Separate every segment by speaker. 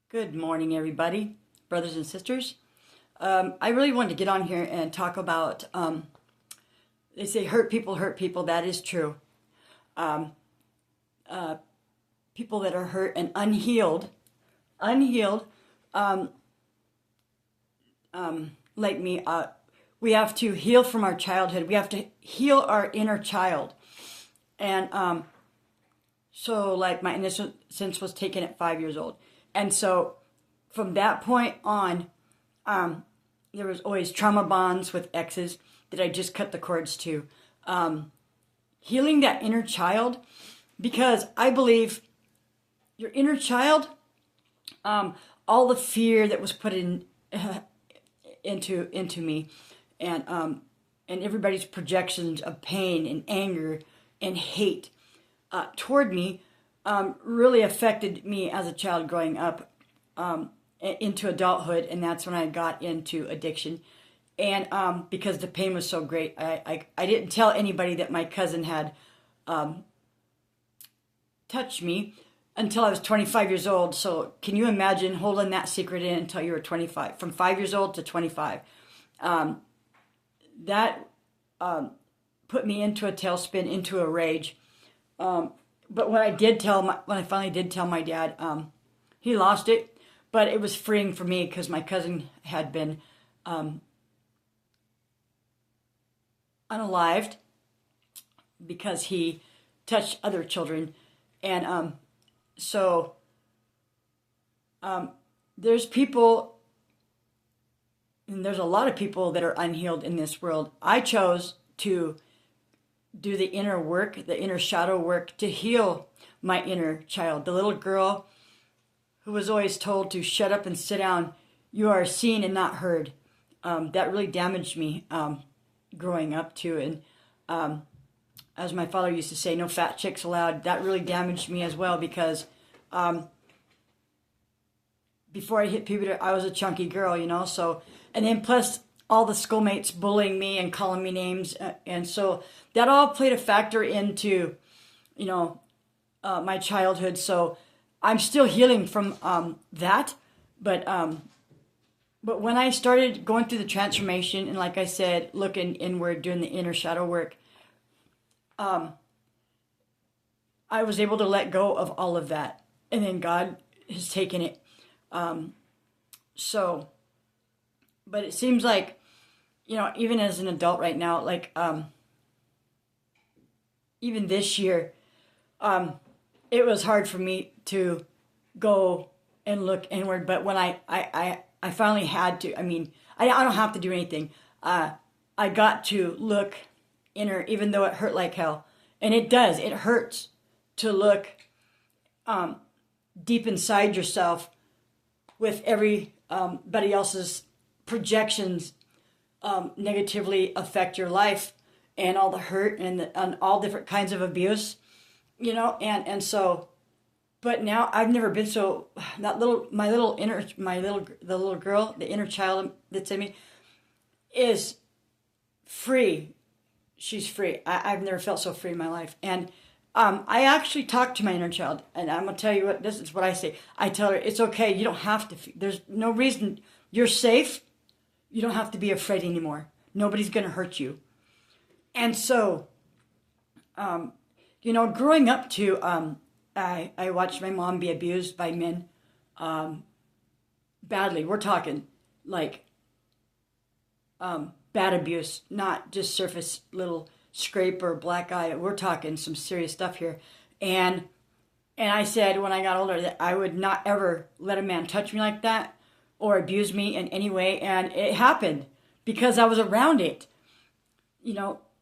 Speaker 1: Good morning, everybody, brothers and sisters. I really wanted to get on here and talk about, they say hurt people hurt people. That is true. Um, People that are hurt and unhealed, um, like me, we have to heal from our childhood. We have to heal our inner child. And so, like, my innocence was taken at 5 years old. And so, from that point on, there was always trauma bonds with exes that I just cut the cords to. Healing that inner child, because I believe your inner child, all the fear that was put into me, and everybody's projections of pain and anger and hate toward me, really affected me as a child growing up into adulthood, and that's when I got into addiction. And because the pain was so great, I didn't tell anybody that my cousin had touched me until I was 25 years old. So can you imagine holding that secret in until you were 25, from 5 years old to 25? That put me into a tailspin, into a rage. But when I finally did tell my dad, he lost it. But it was freeing for me because my cousin had been unalived because he touched other children. And so there's people, and there's a lot of people that are unhealed in this world. I chose to do the inner work, the inner shadow work, to heal my inner child, the little girl who was always told to shut up and sit down. You are seen and not heard. That really damaged me growing up too. And as my father used to say, no fat chicks allowed. That really damaged me as well because before I hit puberty, I was a chunky girl, So, and then plus all the schoolmates bullying me and calling me names, and so that all played a factor into, my childhood. So I'm still healing from that, but when I started going through the transformation and, like I said, looking inward, doing the inner shadow work, I was able to let go of all of that, and then God has taken it. So, but it seems like, even as an adult right now, like even this year, it was hard for me to go and look inward. But when I finally had to, I don't have to do anything. I got to look inner, even though it hurt like hell. And it does. It hurts to look deep inside yourself with everybody else's projections negatively affect your life, and all the hurt and all different kinds of abuse, and so, but now I've never been so, the little girl, the inner child that's in me is free. She's free. I've never felt so free in my life. And I actually talk to my inner child, and I'm gonna tell you what, this is what I say. I tell her, it's okay, you don't have to, there's no reason, you're safe, you don't have to be afraid anymore. Nobody's gonna hurt you. And so, growing up too, I watched my mom be abused by men, badly. We're talking like bad abuse, not just surface little scrape or black eye. We're talking some serious stuff here. And I said when I got older that I would not ever let a man touch me like that or abuse me in any way. And it happened because I was around it.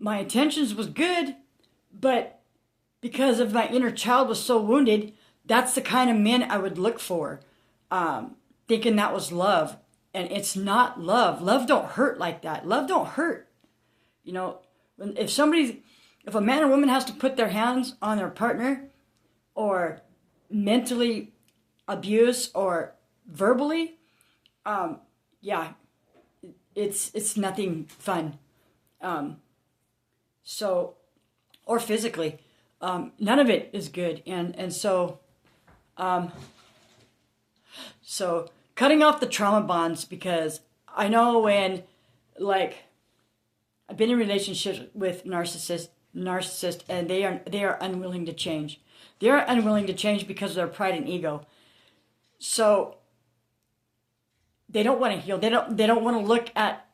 Speaker 1: My intentions was good, but because of my inner child was so wounded, that's the kind of men I would look for, thinking that was love. And it's not love. Love don't hurt like that. Love don't hurt. If a man or woman has to put their hands on their partner or mentally abuse or verbally, yeah, it's nothing fun. So, or physically, none of it is good. And so, So cutting off the trauma bonds, because I know when, like, I've been in relationships with narcissists, and they are unwilling to change. They are unwilling to change because of their pride and ego. So they don't want to heal. They don't want to look at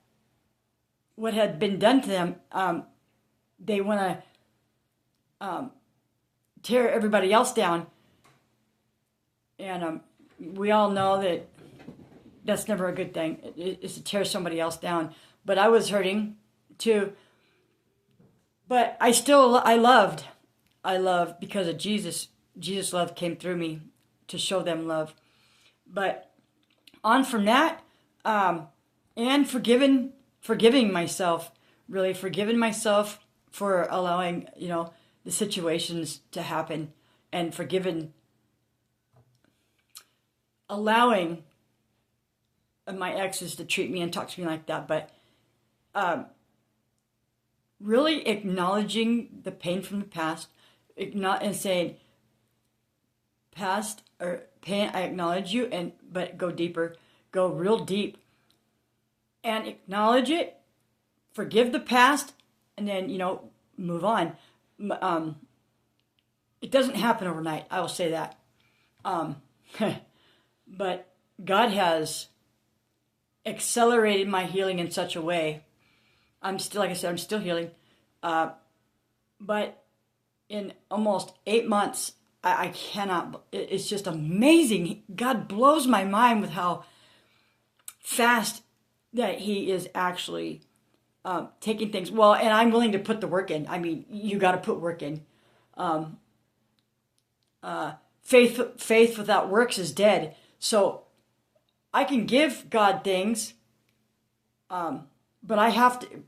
Speaker 1: what had been done to them. They want to tear everybody else down, and we all know that that's never a good thing. Is to tear somebody else down. But I was hurting too. But I loved because of Jesus. Jesus' love came through me to show them love. But on from that, and forgiving myself, really forgiving myself for allowing, the situations to happen, and allowing my exes to treat me and talk to me like that. But really acknowledging the pain from the past, and saying, past or pain, I acknowledge you, but go deeper, go real deep, and acknowledge it, forgive the past, and then move on. It doesn't happen overnight, I will say that. But God has accelerated my healing in such a way. I'm still healing. But in almost 8 months, I cannot, it's just amazing. God blows my mind with how fast that He is actually taking things. Well, and I'm willing to put the work in. I mean, you got to put work in. Faith without works is dead. So I can give God things, but I have to.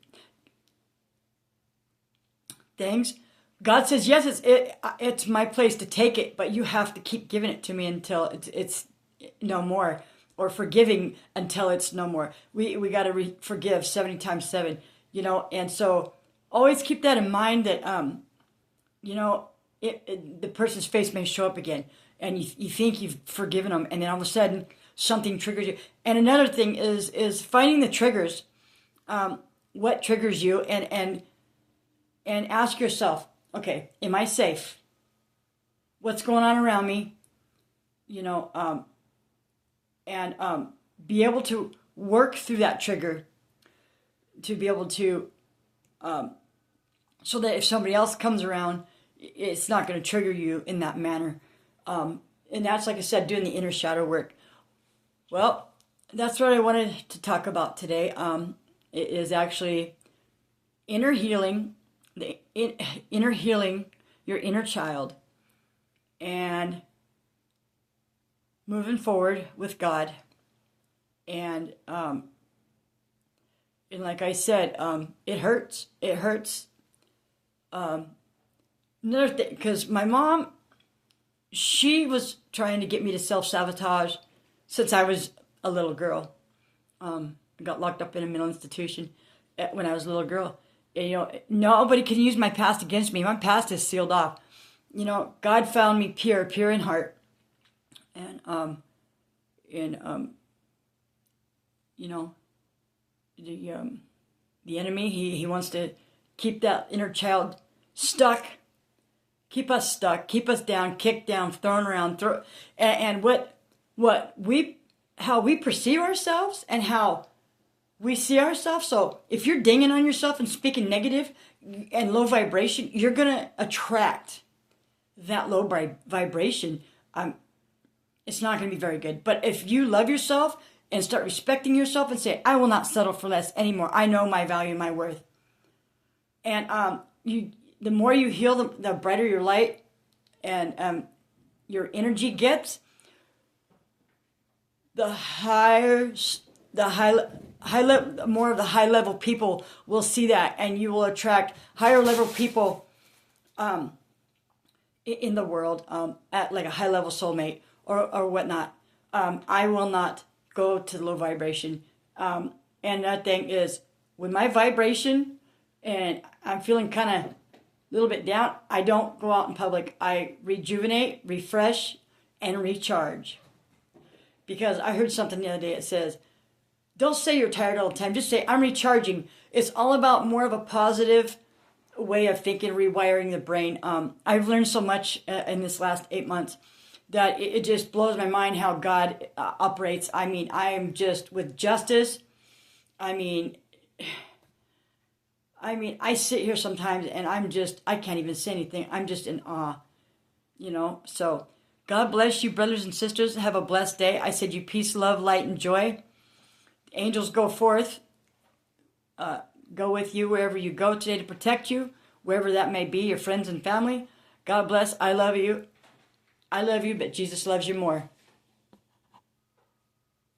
Speaker 1: Things. God says, yes, it's my place to take it, but you have to keep giving it to me until it's no more, or forgiving until it's no more. We got to forgive 70 times 7, and so always keep that in mind, that, the person's face may show up again, and you think you've forgiven them, and then all of a sudden something triggers you. And another thing is finding the triggers, what triggers you, and ask yourself, okay, am I safe? What's going on around me? And be able to work through that trigger, to be able to, so that if somebody else comes around, it's not going to trigger you in that manner. And that's, like I said, doing the inner shadow work. Well, that's what I wanted to talk about today. It is actually inner healing, inner healing your inner child, and moving forward with God. And like I said, it hurts. It hurts. Another thing, because my mom, she was trying to get me to self-sabotage since I was a little girl. I got locked up in a mental institution when I was a little girl. And, nobody can use my past against me. My past is sealed off. God found me pure in heart. And, the enemy, he wants to keep that inner child stuck, keep us stuck, keep us down, kicked down, thrown around, and how we perceive ourselves and how we see ourselves. So if you're dinging on yourself and speaking negative and low vibration, you're going to attract that low vibration. It's not going to be very good. But if you love yourself and start respecting yourself and say, I will not settle for less anymore. I know my value and my worth. And the more you heal, the brighter your light and your energy gets, the more of the high level people will see that, and you will attract higher level people in the world at like a high level soulmate or whatnot. I will not go to low vibration. And that thing is, with my vibration and I'm feeling kind of a little bit down, I don't go out in public. I rejuvenate, refresh, and recharge. Because I heard something the other day. It says, don't say you're tired all the time. Just say, I'm recharging. It's all about more of a positive way of thinking, rewiring the brain. I've learned so much in this last 8 months that it just blows my mind how God operates. I mean, I am just with justice. I mean, I sit here sometimes and I can't even say anything. I'm just in awe, So God bless you, brothers and sisters. Have a blessed day. I said you peace, love, light, and joy. Angels go forth, go with you wherever you go today to protect you, wherever that may be, your friends and family. God bless. I love you. I love you, but Jesus loves you more.